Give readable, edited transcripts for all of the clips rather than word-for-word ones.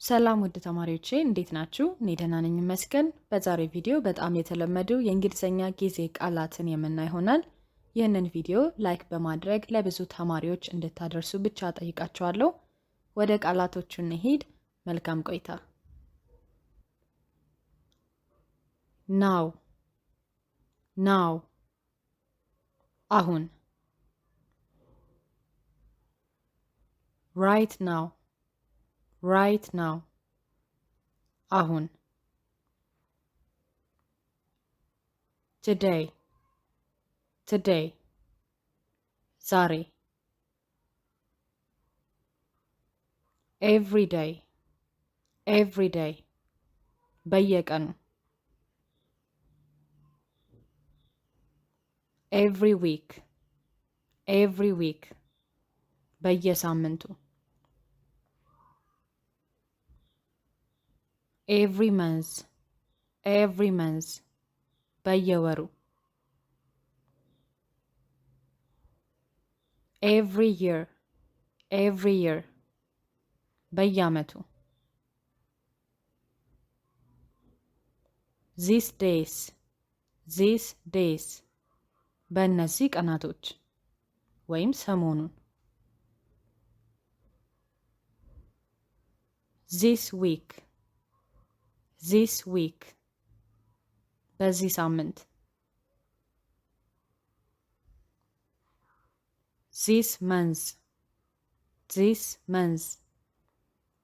ሰላም ውድ ተማሪዎቼ እንዴት ናችሁ? እኔ ደህና ነኝ ይመስገን። በዛሬው ቪዲዮ በጣም የተለመዱ የእንግሊዝኛ ጊዜ ቃላትን የምናይ ይሆናል። ይህንን ቪዲዮ ላይክ በማድረግ ለብዙ ተማሪዎች እንድታደርሱ ብቻ ጠይቃችኋለሁ። ወደ ቃላቶቹ እንሂድ። መልካም ቆይታ። ናው ናው፣ አሁን። ራይት ናው right now አሁን። today today ዛሬ። every day በየቀኑ። every week በየሳምንቱ። every month በየወሩ። every year በየዓመቱ። these days በእነዚህ ቀናቶች ወይም ሰሞኑን። this week በዚህ ሳምንት። this month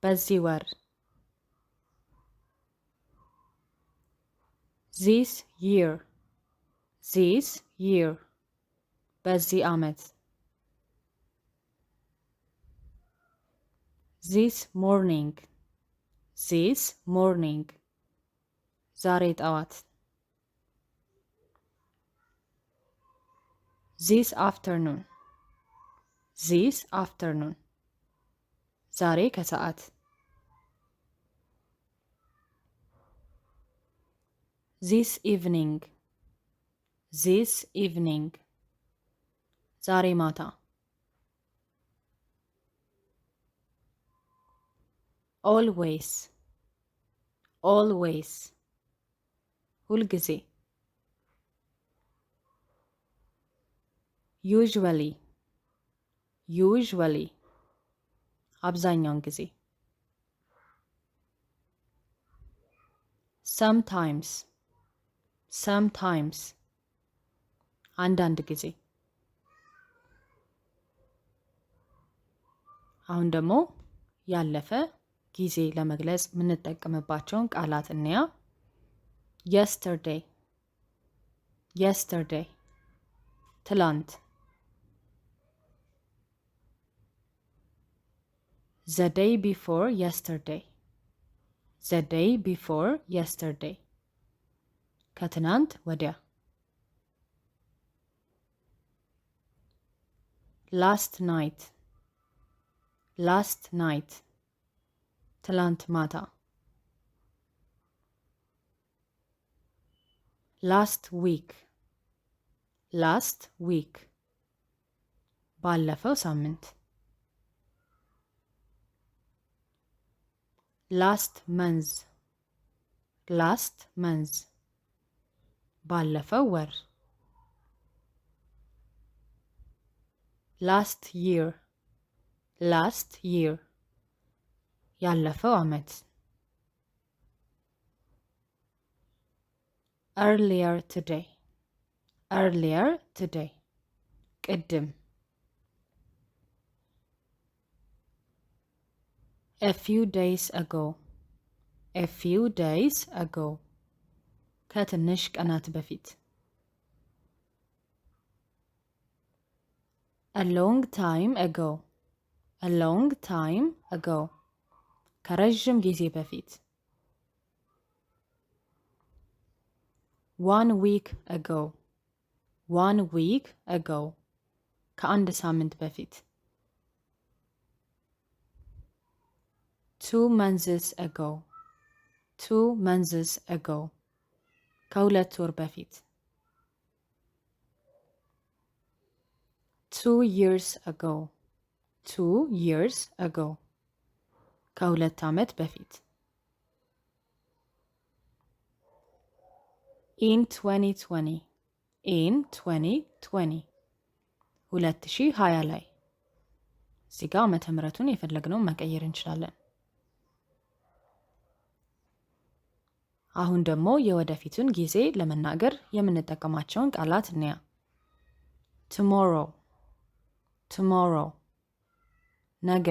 በዚህ ወር። this year በዚህ ዓመት። this morning ዛሬ ጠዋት። this afternoon ዛሬ ከሰዓት። this evening ዛሬ ማታ። always ሁልጊዜ። usually አብዛኛውን ጊዜ። sometimes አንዳንድ ጊዜ። አሁን ደግሞ ያለፈ ጊዜ ለመግለጽ የምንጠቀምባቸውን ቃላት እንያ። yesterday ትላንት። the day before yesterday ከትናንት ወዲያ። last night ትላንት ማታ። last week ባለፈው ሳምንት። last month ባለፈው ወር። last year ያለፈው ዓመት። earlier today ቅድም። a few days ago ከትንሽ ቀናት በፊት። a long time ago ከረዥም ጊዜ በፊት። one week ago ከአንድ ሳምንት በፊት። 2 months ago ከሁለት ወር በፊት። 2 years ago ከ2 ዓመት በፊት። in 2020 in 2020 2020 ላይ እዚህ ጋር ዓመተ ምህረቱን የፈለግነውን መቀየር እንችላለን። አሁን ደግሞ የወደፊቱን ጊዜ ለመናገር የምንጠቀማቸውን ቃላት እንያ። tomorrow tomorrow ነገ።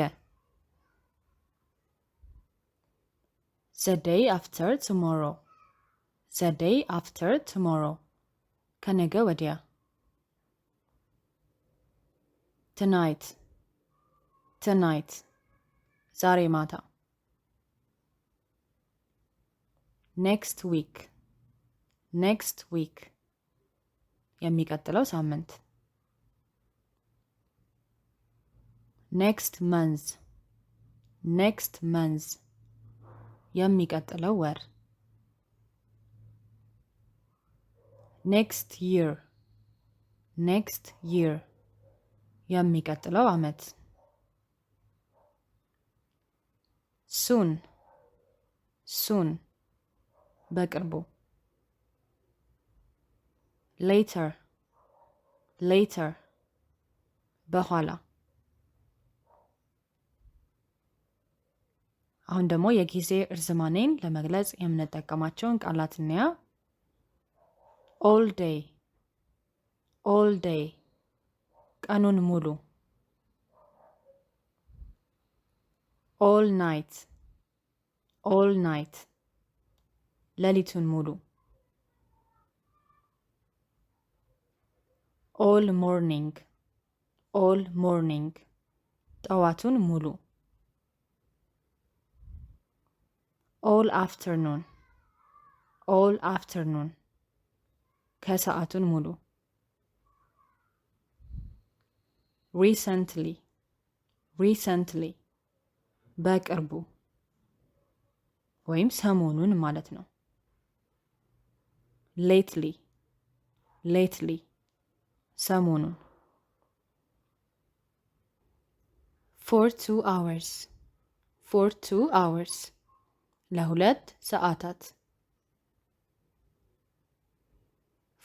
the day after tomorrow the day after tomorrow ከነገ ወዲያ። tonight tonight ዛሬ ማታ። next week next week የሚቀጥለው ሳምንት። next month next month የሚቀጥለው ወር። next year next year የሚቀጥለው ዓመት። soon soon በቅርቡ። later later በኋላ። አሁን ደግሞ የጊዜ እርዝማኔን ለመግለጽ የምንጠቀማቸውን ቃላት እንያ። all day all day ቀኑን ሙሉ። all night all night ሌሊቱን ሙሉ። all morning all morning ጠዋቱን ሙሉ። all afternoon all afternoon ከሰዓቱን ሙሉ። recently recently በቅርቡ ወይም ሰሞኑን ማለት ነው። lately lately ሰሞኑን። for 2 hours for 2 hours ለሁለት ሰዓታት።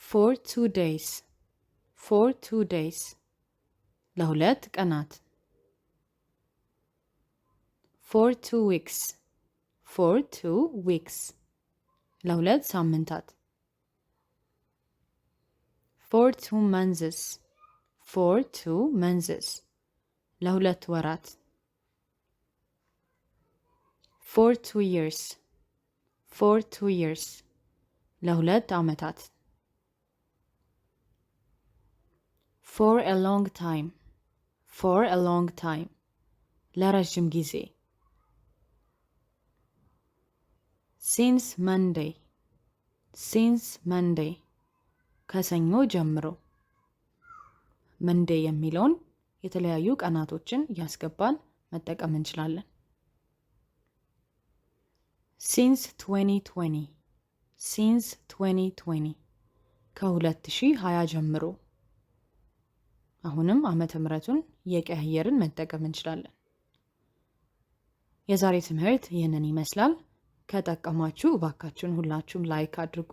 for 2 days for 2 days ለሁለት ቀናት። for 2 weeks for 2 weeks ለሁለት ሳምንታት። for 2 months for 2 months ለሁለት ወራት። for 2 years for 2 years ለሁለት ዓመታት። for a long time for a long time ለረጅም ጊዜ። since Monday since Monday ከሰኞ ጀምሮ። መንዴይ የሚለውን የተለያዩ ቀናቶችን እያስገባን መጠቀም እንችላለን። since 2020 since 2020 ከ2020 ጀምሮ። አሁንም ዓመተ ምህረቱን እየቀያየርን መጠቀም እንችላለን። የዛሬ ትምህርት ይህንን ይመስላል። ከጠቀማችሁ እባካችሁን ሁላችሁም ላይክ አድርጉ፣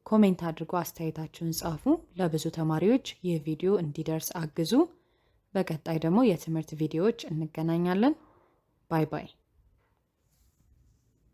ኮሜንት አድርጉ፣ አስተያየታችሁን ጻፉ። ለብዙ ተማሪዎች ይህ ቪዲዮ እንዲደርስ አግዙ። በቀጣይ ደግሞ የትምህርት ቪዲዮዎች እንገናኛለን። ባይ ባይ።